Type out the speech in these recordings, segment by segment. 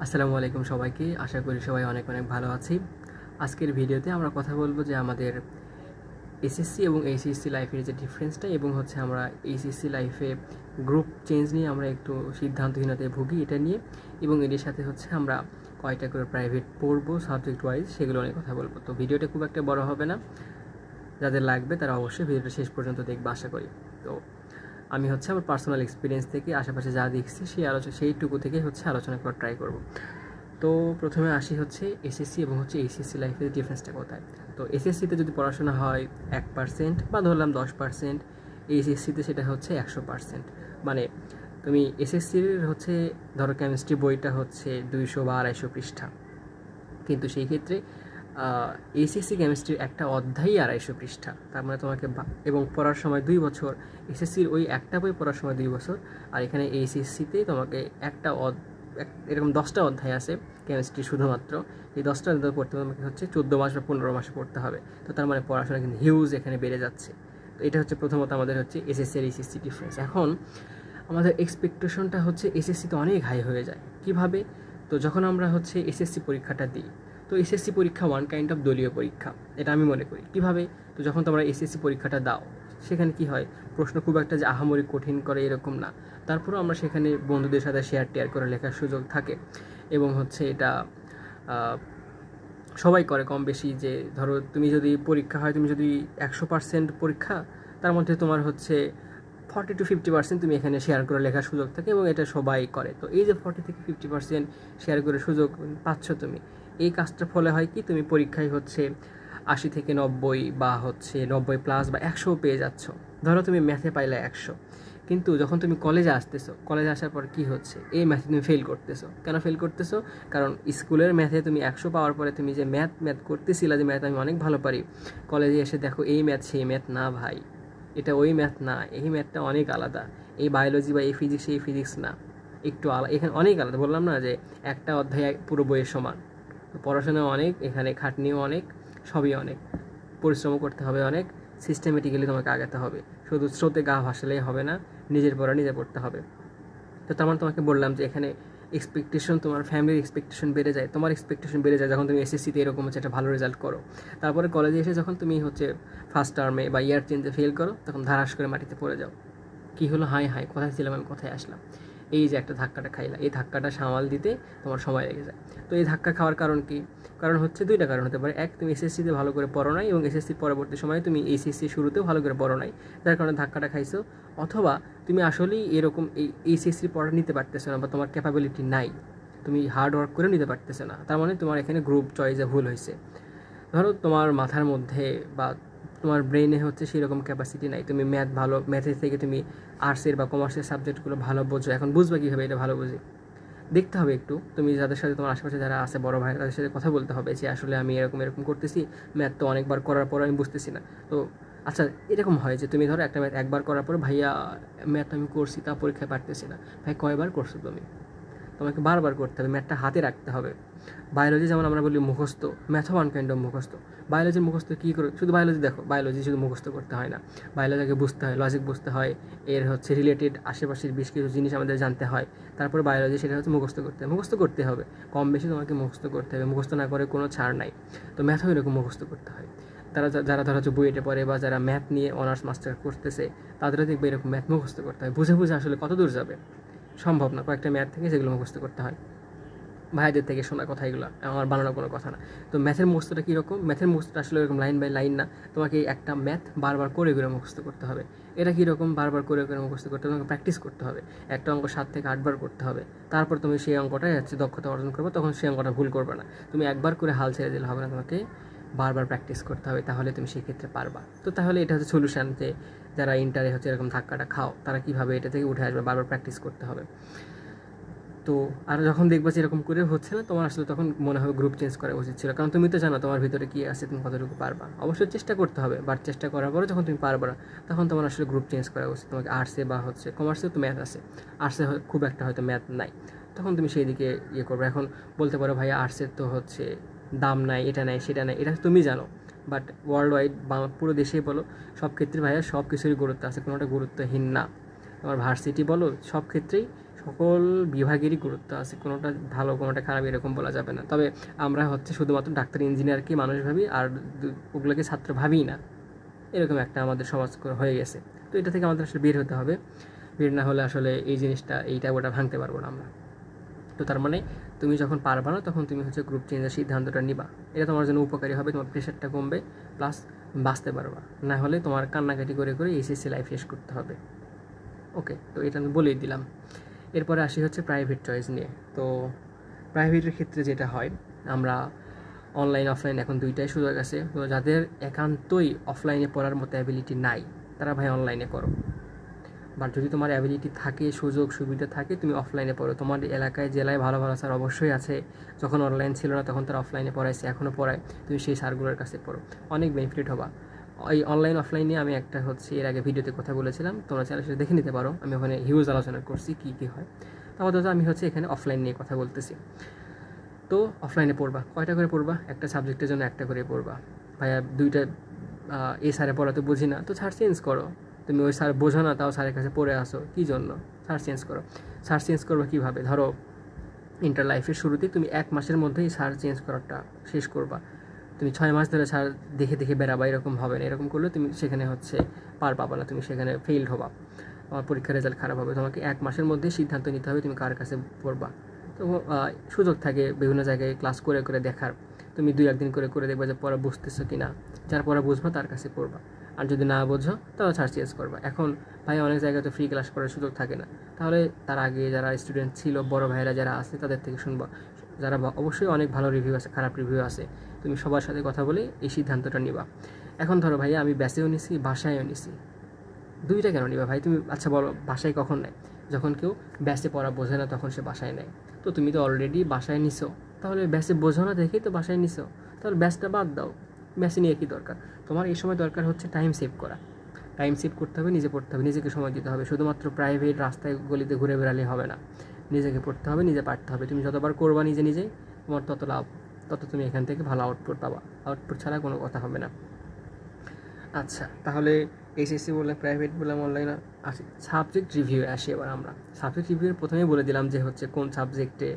আসসালামু আলাইকুম সবাইকে। আশা করি সবাই অনেক অনেক ভালো আছি। আজকের ভিডিওতে আমরা কথা বলবো যে আমাদের এসএসসি এবং এইচএসসি লাইফের যে ডিফারেন্সটা এবং আমরা এইচএসসি লাইফে গ্রুপ চেঞ্জ নিয়ে আমরা একটু সিদ্ধান্তহীনতায় ভুগি এটা নিয়ে, এবং এর সাথে আমরা কয়টা করে প্রাইভেট পড়বো সাবজেক্ট ওয়াইজ সেগুলো নিয়ে কথা বলবো। তো ভিডিওটা খুব একটা বড় হবে না, যাদের লাগবে তারা অবশ্যই ভিডিওটা শেষ পর্যন্ত দেখবে আশা করি। তো আমি আমার পার্সোনাল এক্সপিরিয়েন্স থেকে আশেপাশে যা দেখছি সেইটুকু থেকে আলোচনা করার ট্রাই করব। তো প্রথমে আসি এসএসসি এবং এইচএসসি লাইফের ডিফারেন্সটা কোথায়। তো এসএসসিতে যদি পড়াশোনা হয় 1% বা ধরলাম 10%, এইচএসসিতে সেটা 100%। মানে তুমি এসএসসির ধরো কেমিস্ট্রি বইটা 200 বা 250 পৃষ্ঠা, কিন্তু সেই ক্ষেত্রে এইচএসসি কেমিস্ট্রির একটা অধ্যায়ই 250 পৃষ্ঠা। তার মানে তোমাকে এবং পড়ার সময় 2 বছর, এসএসসির ওই একটা বই পড়ার সময় 2 বছর, আর এখানে এইচএসসিতে তোমাকে এরকম 10টা অধ্যায় আছে কেমিস্ট্রি শুধুমাত্র। এই 10টা অধ্যায় পড়তে তোমাকে 14 মাস বা 15 মাসে পড়তে হবে। তো তার মানে পড়াশোনা কিন্তু হিউজ এখানে বেড়ে যাচ্ছে। তো এটা প্রথমত আমাদের এসএসসি আর এইচএসসি ডিফারেন্স। এখন আমাদের এক্সপেকটেশনটা এসএসসিতে অনেক হাই হয়ে যায়। কিভাবে? তো যখন আমরা এসএসসি পরীক্ষাটা দিই, তো এসএসসি পরীক্ষা ওয়ান কাইন্ড অফ দলীয় পরীক্ষা, এটা আমি মনে করি। কিভাবে? তো যখন তোমরা এসএসসি পরীক্ষাটা দাও, সেখানে কি হয়, প্রশ্ন খুব একটা যে আহামরি কঠিন করে এরকম না, তারপরেও আমরা সেখানে বন্ধুদের সাথে শেয়ার করে লেখার সুযোগ থাকে। এবং এটা সবাই করে কম বেশি। যে ধরো তুমি যদি পরীক্ষা হয়, তুমি যদি 100% পরীক্ষা, তার মধ্যে তোমার 40 to 50% তুমি এখানে শেয়ার করে লেখার সুযোগ থাকে, এবং এটা সবাই করে। তো এই যে 40 থেকে 50% শেয়ার করে সুযোগ পাচ্ছ তুমি, এই কাজটার ফলে হয় কি, তুমি পরীক্ষায় 80 থেকে 90 বা 90+ বা 100 পেয়ে যাচ্ছ। ধরো তুমি ম্যাথে পাইলে 100, কিন্তু যখন তুমি কলেজে আসতেছো, কলেজে আসার পর কি হচ্ছে, এই ম্যাথে তুমি ফেল করতেছো। কেন ফেল করতেছো? কারণ স্কুলের ম্যাথে তুমি 100 পাওয়ার পরে তুমি যে ম্যাথ করতেছিলা, যে ম্যাথ আমি অনেক ভালো পারি, কলেজে এসে দেখো এই ম্যাথ সেই ম্যাথ না ভাই, এটা ওই ম্যাথ না, এই ম্যাথটা অনেক আলাদা, এই বায়োলজি বা এই ফিজিক্স না, একটু আলাদা, এখানে অনেক আলাদা। বললাম না যে একটা অধ্যায় পুরো বইয়ের সমান। তো পড়াশোনা অনেক, এখানে খাটনিও অনেক, সবই অনেক, পরিশ্রমও করতে হবে অনেক, সিস্টেমেটিক্যালি তোমাকে আগাতে হবে। শুধু স্রোতে গা ভাসালেই হবে না, নিজের পড়া নিজে পড়তে হবে। তো তেমন তোমাকে বললাম যে এখানে এক্সপেকটেশন, তোমার ফ্যামিলির এক্সপেকটেশন বেড়ে যায়, তোমার এক্সপেকটেশন বেড়ে যায় যখন তুমি এসএসসিতে এরকম একটা ভালো রেজাল্ট করো। তারপরে কলেজে এসে যখন তুমি ফার্স্ট টার্মে বা ইয়ার চেঞ্জে ফেল করো, তখন ধারাস করে মাটিতে পড়ে যাও। কী হলো, হাই কোথায় ছিলাম আমি, কোথায় আসলাম, এই যে একটা ধাক্কাটা খাইলা, এই ধাক্কাটা সামাল দিতে তোমার সময় লেগে যায়। তো এই ধাক্কা খাওয়ার কারণ কি? কারণ দুইটা কারণ হতে পারে। এক, তুমি এসএসসিতে ভালো করে পড়ো নাই, এবং এসএসসির পরবর্তী সময়ে তুমি এইচএসসি শুরুতেও ভালো করে পড়ো নাই, যার কারণে ধাক্কাটা খাইছো। অথবা তুমি আসলেই এরকম এই এইচএসসি পড়া নিতে পারতেছো না, বা তোমার ক্যাপাবিলিটি নাই, তুমি হার্ড ওয়ার্ক করে নিতে পারতেছো না। তার মানে তোমার এখানে গ্রুপ চয়েসে ভুল হয়েছে। ধরো তোমার মাথার মধ্যে বা তোমার ব্রেনে সেরকম ক্যাপাসিটি নাই, তুমি ম্যাথের থেকে তুমি আর্টসের বা কমার্সের সাবজেক্টগুলো ভালো বোঝো। এখন বুঝবে কীভাবে এটা ভালো বুঝি? দেখতে হবে একটু, তুমি যাদের সাথে তোমার আশেপাশে যারা আছে বড় ভাই, তাদের সাথে কথা বলতে হবে যে আসলে আমি এরকম করতেছি, ম্যাথ তো অনেকবার করার পর আমি বুঝতেছি না। তো আচ্ছা, এরকম হয় যে তুমি ধরো একটা ম্যাথ একবার করার পর, ভাইয়া ম্যাথ আমি করছি তা পরীক্ষায় পারতেছি না। ভাই কয়বার করছো তুমি? তোমাকে বারবার করতে হবে, ম্যাথটা হাতে রাখতে হবে। বায়োলজি যেমন আমরা বলি মুখস্থ, ম্যাথও ওয়ান কাইন্ড অফ মুখস্থ। বায়োলজির মুখস্থ কী করে? শুধু বায়োলজি দেখো, বায়োলজি শুধু মুখস্থ করতে হয় না, বায়োলজিকে বুঝতে হয়, লজিক বুঝতে হয়, এর রিলেটেড আশেপাশের বেশ কিছু জিনিস আমাদের জানতে হয়। তারপরে বায়োলজি সেটা মুখস্থ করতে হবে, কম বেশি তোমাকে মুখস্থ করতে হবে, মুখস্থ না করে কোনো ছাড় নাই। তো ম্যাথও এরকম মুখস্থ করতে হয়। যারা ধরো বুয়েটে পড়ে বা যারা ম্যাথ নিয়ে অনার্স মাস্টার করতেছে, তাদেরও দেখবে এরকম ম্যাথ মুখস্থ করতে হয়। বুঝে আসলে কত দূর যাবে, সম্ভব না। কয়েকটা ম্যাথ থেকে যেগুলো মুখস্থ করতে হয়, ভাইদের থেকে শোনা কথা, এগুলো আমার বানানো কোনো কথা না। তো ম্যাথের মুখস্থটা কীরকম? ম্যাথের মুখস্থটা আসলে এরকম লাইন বাই লাইন না, তোমাকে একটা ম্যাথ বারবার করে মুখস্থ করতে হবে। এটা কীরকম? বারবার করে মুখস্থ করতে হবে, তোমাকে প্র্যাকটিস করতে হবে। একটা অঙ্ক 7 থেকে 8 বার করতে হবে, তারপর তুমি সেই অঙ্কটাই দক্ষতা অর্জন করবে, তখন সেই অঙ্কটা ভুল করবে না। তুমি একবার করে হাল ছেড়ে দিলে হবে না, তোমাকে বারবার প্র্যাকটিস করতে হবে, তাহলে তুমি সেই ক্ষেত্রে পারবা। তো তাহলে এটা সলিউশন, যে যারা ইন্টারে এরকম ধাক্কাটা খাও, তারা কীভাবে এটা থেকে উঠে আসবে, বারবার প্র্যাকটিস করতে হবে। তো আর যখন দেখবা যে এরকম করে হচ্ছে না, তোমার আসলে তখন মনে হবে গ্রুপ চেঞ্জ করা উচিত ছিল, কারণ তুমি তো জানো তোমার ভিতরে কী আছে, তুমি কতটুকু পারবা। অবশ্যই চেষ্টা করতে হবে, বাট চেষ্টা করার পরে যখন তুমি পারবা না, তখন তোমার আসলে গ্রুপ চেঞ্জ করা উচিত। তোমাকে আর্টসে বা কমার্সেও তো ম্যাথ আছে, আর্টসে খুব একটা হয়তো ম্যাথ নাই, তখন তুমি সেই দিকে করবে। এখন বলতে পারো ভাই আর্টসের তো দাম নাই, এটা নাই সেটা নাই, এটা তুমি জানো, বাট ওয়ার্ল্ড ওয়াইড বা পুরো দেশেই বলো, সব ক্ষেত্রে ভাইয়া সব কিছুরই গুরুত্ব আছে, কোনোটা গুরুত্বহীন না। তোমার ভার্সিটি বলো, সব ক্ষেত্রেই সকল বিভাগেরই গুরুত্ব আছে, কোনোটা ভালো কোনোটা খারাপ এরকম বলা যাবে না। তবে আমরা হচ্ছে শুধুমাত্র ডাক্তার ইঞ্জিনিয়ারকে মানুষ ভাবি, আর ওগুলোকে ছাত্র ভাবিই না, এরকম একটা আমাদের সমাজ হয়ে গেছে। তো এটা থেকে আমাদের আসলে বের হতে হবে, বের না হলে আসলে এই জিনিসটা এইটা ওটা ভাঙতে পারবো না আমরা। তো তার মানে তুমি যখন পারবা না তখন তুমি হচ্ছে গ্রুপ চেঞ্জের সিদ্ধান্তটা নিবা, এটা তোমার জন্য উপকারী হবে, তোমার প্রেশারটা কমবে, প্লাস বাঁচতে পারবা। না হলে তোমার কান্নাকাটি করে করে এইচএসসি লাইফ শেষ করতে হবে। ওকে, তো এটা আমি বলেই দিলাম। এরপরে আসি হচ্ছে প্রাইভেট চয়েস নিয়ে। তো প্রাইভেটের ক্ষেত্রে যেটা হয়, আমরা অনলাইন অফলাইন এখন দুইটাই সুযোগ আছে। তো যাদের একান্তই অফলাইনে পড়ার মতো অ্যাবিলিটি নাই তারা ভাই অনলাইনে করো, বাট যদি তোমার অ্যাবিলিটি থাকে, সুযোগ সুবিধা থাকে, তুমি অফলাইনে পড়ো। তোমার এলাকায় জেলায় ভালো ভালো স্যার অবশ্যই আছে, যখন অনলাইন ছিল না তখন তারা অফলাইনে পড়াইছে, এখনও পড়ায়, তুমি সেই স্যারগুলোর কাছে পড়ো, অনেক বেনিফিট হবা। এই অনলাইন অফলাইনে আমি একটা হচ্ছে এর আগে ভিডিওতে কথা বলেছিলাম, তোমরা চ্যানেল সেটা দেখে নিতে পারো, আমি ওখানে হিউজ আলোচনা করছি কী কী হয়। আপাতত আমি হচ্ছে এখানে অফলাইন নিয়ে কথা বলতেছি। তো অফলাইনে পড়বা, কয়টা করে পড়বা? একটা সাবজেক্টের জন্য একটা করে পড়বা। ভাইয়া দুইটা এই স্যারে পড়াতে বুঝি না, তো স্যার চেঞ্জ করো। তুমি ওই স্যার বোঝো না তাও স্যারের কাছে পড়ে আসো, কী জন্য? স্যার চেঞ্জ করো। স্যার চেঞ্জ করবো কীভাবে? ধরো ইন্টার লাইফের শুরুতেই তুমি 1 মাসের মধ্যেই স্যার চেঞ্জ করাটা শেষ করবা। তুমি 6 মাস ধরে স্যার দেখে দেখে বেড়াবা, এরকম হবে না। এরকম করলে তুমি সেখানে হচ্ছে পার পাবা না, তুমি সেখানে ফেইল্ড হবা, তোমার পরীক্ষার রেজাল্ট খারাপ হবে। তোমাকে 1 মাসের মধ্যেই সিদ্ধান্ত নিতে হবে তুমি কার কাছে পড়বা। তো সুযোগ থাকে বিভিন্ন জায়গায় ক্লাস করে করে দেখার, তুমি 2-1 দিন করে করে দেখবা যে পড়া বুঝতেছো কি না, যার পড়া বুঝবো তার কাছে পড়বা, আর যদি না বোঝো তাহলে স্যার চেঞ্জ করবা। এখন ভাই অনেক জায়গায় তো ফ্রি ক্লাস করার সুযোগ থাকে না, তাহলে তার আগে যারা স্টুডেন্ট ছিল, বড় ভাইয়েরা যারা আছে তাদের থেকে শুনবা, যারা অবশ্যই অনেক ভালো রিভিউ আছে, খারাপ রিভিউ আছে, তুমি সবার সাথে কথা বলে এই সিদ্ধান্তটা নিবা। এখন ধরো ভাই আমি ব্যাসেও নিছি, বাসায়ও নিছি, দুইটা কেন নিবা ভাই তুমি? আচ্ছা বলো, বাসায় কখন নেয়? যখন কেউ ব্যাসে পড়া বোঝে না তখন সে বাসায় নেয়। তো তুমি তো অলরেডি বাসায় নিছো, তাহলে ব্যাসে বোঝো না দেখেই তো বাসায় নিছো, তাহলে ব্যাসটা বাদ দাও, ব্যাসে নিয়ে কী দরকার? তোমার এই সময় দরকার হচ্ছে টাইম সেভ করা, টাইম সেভ করতে হবে, নিজে পড়তে হবে, নিজেকে সময় দিতে হবে। শুধুমাত্র প্রাইভেট রাস্তায় গলিতে ঘুরে বেড়ালে হবে না, নিজেকে পড়তে হবে, নিজে পারতে হবে। তুমি যতবার করবা নিজে নিজেই, তোমার তত লাভ, তত তুমি এখান থেকে ভালো আউটপুট পাবা, আউটপুট ছাড়া কোনো কথা হবে না। আচ্ছা, তাহলে এইচএসসি বললাম, প্রাইভেট বললাম, অনলাইন আসি, সাবজেক্ট রিভিউ আসি। এবার আমরা সাবজেক্ট রিভিউর প্রথমেই বলে দিলাম যে হচ্ছে কোন সাবজেক্টে,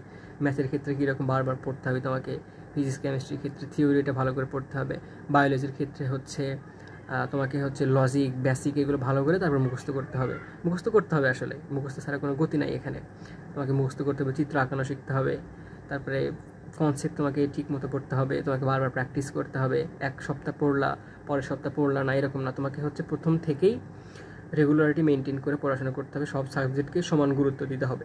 ম্যাথের ক্ষেত্রে কীরকম বারবার পড়তে হবে তোমাকে, ফিজিক্স কেমিস্ট্রির ক্ষেত্রে থিওরিটা ভালো করে পড়তে হবে, বায়োলজির ক্ষেত্রে হচ্ছে তোমাকে হচ্ছে লজিক, বেসিক এগুলো ভালো করে তারপর মুখস্থ করতে হবে। মুখস্থ করতে হবে, আসলে মুখস্থ ছাড়া কোনো গতি নাই এখানে, তোমাকে মুখস্থ করতে হবে, চিত্র আঁকানো শিখতে হবে, তারপরে কনসেপ্ট তোমাকে ঠিক মতো পড়তে হবে, তোমাকে বারবার প্র্যাকটিস করতে হবে। 1 সপ্তাহ পড়লা, পরের সপ্তাহ পড়লা না, এরকম না, তোমাকে হচ্ছে প্রথম থেকেই রেগুলারিটি মেনটেন করে পড়াশোনা করতে হবে, সব সাবজেক্টকে সমান গুরুত্ব দিতে হবে,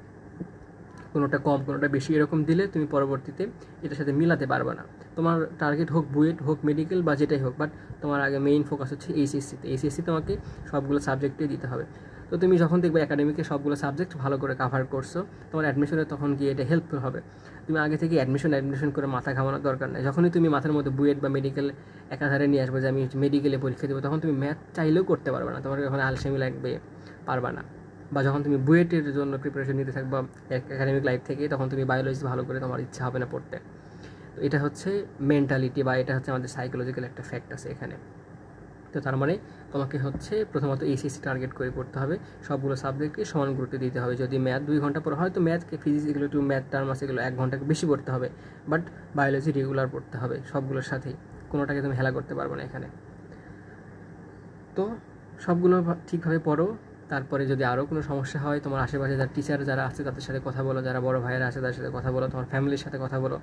কোনোটা কম কোনোটা বেশি এরকম দিলে তুমি পরবর্তীতে এটার সাথে মিলাতে পারবে না। তোমার টার্গেট হোক বুয়েট, হোক মেডিকেল বা যেটাই হোক, বাট তোমার আগে মেইন ফোকাস হচ্ছে এইচএসসিতে। এইচএসসি তোমাকে সবগুলো সাবজেক্টে দিতে হবে। তো তুমি যখন দেখবে একাডেমিকে সবগুলো সাবজেক্ট ভালো করে কাভার করছো, তোমার অ্যাডমিশনে তখন গিয়ে এটা হেল্পফুল হবে। তুমি আগে থেকে অ্যাডমিশন করে মাথা ঘামানোর দরকার নেই। যখনই তুমি মাথার মধ্যে বুয়েট বা মেডিকেল একাধারে নিয়ে আসবে যে আমি মেডিকেলে পরীক্ষা দেবো, তখন তুমি ম্যাথ চাইলেও করতে পারবে না, তোমার ওখানে আলসেমি লাগবে, পারবা না। বা যখন তুমি বুয়েটের জন্য প্রিপারেশন নিতে থাকবা একাডেমিক লাইফ থেকে, তখন তুমি বায়োলজি ভালো করে তোমার ইচ্ছা হবে না পড়তে। তো এটা হচ্ছে মেন্টালিটি বা এটা হচ্ছে আমাদের সাইকোলজিক্যাল একটা ফ্যাক্ট আছে এখানে। তো তার মানে তোমাকে হচ্ছে প্রথমত এইচএসসি টার্গেট করে পড়তে হবে, সবগুলো সাবজেক্টকে সমান গুরুত্ব দিতে হবে। যদি ম্যাথ 2 ঘন্টা পড়া হয়, তো ম্যাথকে ফিজিক্স এগুলো একটু ম্যাথ টার্ম আছে এগুলো 1 ঘন্টাকে বেশি পড়তে হবে, বাট বায়োলজি রেগুলার পড়তে হবে সবগুলোর সাথেই, কোনোটাকে তুমি হেলা করতে পারবে না এখানে। তো সবগুলো ঠিকভাবে পড়ো। তারপরে যদি আরও কোনো সমস্যা হয়, তোমার আশেপাশে যারা টিচার যারা আছে তাদের সাথে কথা বলো, যারা বড় ভাইয়েরা আছে তাদের সাথে কথা বলো, তোমার ফ্যামিলির সাথে কথা বলো।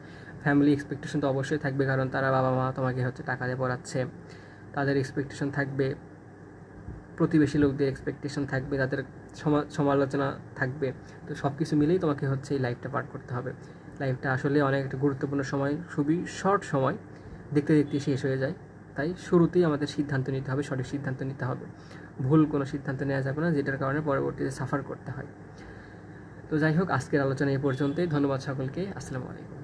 ফ্যামিলি এক্সপেকটেশন তো অবশ্যই থাকবে, কারণ তারা বাবা মা তোমাকে হচ্ছে টাকা দিয়ে পড়াচ্ছে, তাদের এক্সপেকটেশন থাকবে, প্রতিবেশী লোকদের এক্সপেকটেশন থাকবে, তাদের সমালোচনা থাকবে। তো সব কিছু মিলেই তোমাকে হচ্ছে এই লাইফটা পার করতে হবে। লাইফটা আসলে অনেক একটা গুরুত্বপূর্ণ সময়, খুবই শর্ট সময়, দেখতে দেখতে শেষ হয়ে যায়। তাই শুরুতেই আমাদের সিদ্ধান্ত নিতে হবে, সঠিক সিদ্ধান্ত নিতে হবে, ভুল কোনো সিদ্ধান্ত নেওয়া যাবে না, যেটার কারণে পরবর্তীতে সাফার করতে হয়। তো যাই হোক, আজকের আলোচনা এই পর্যন্তই। ধন্যবাদ সকলকে। আসসালামু আলাইকুম।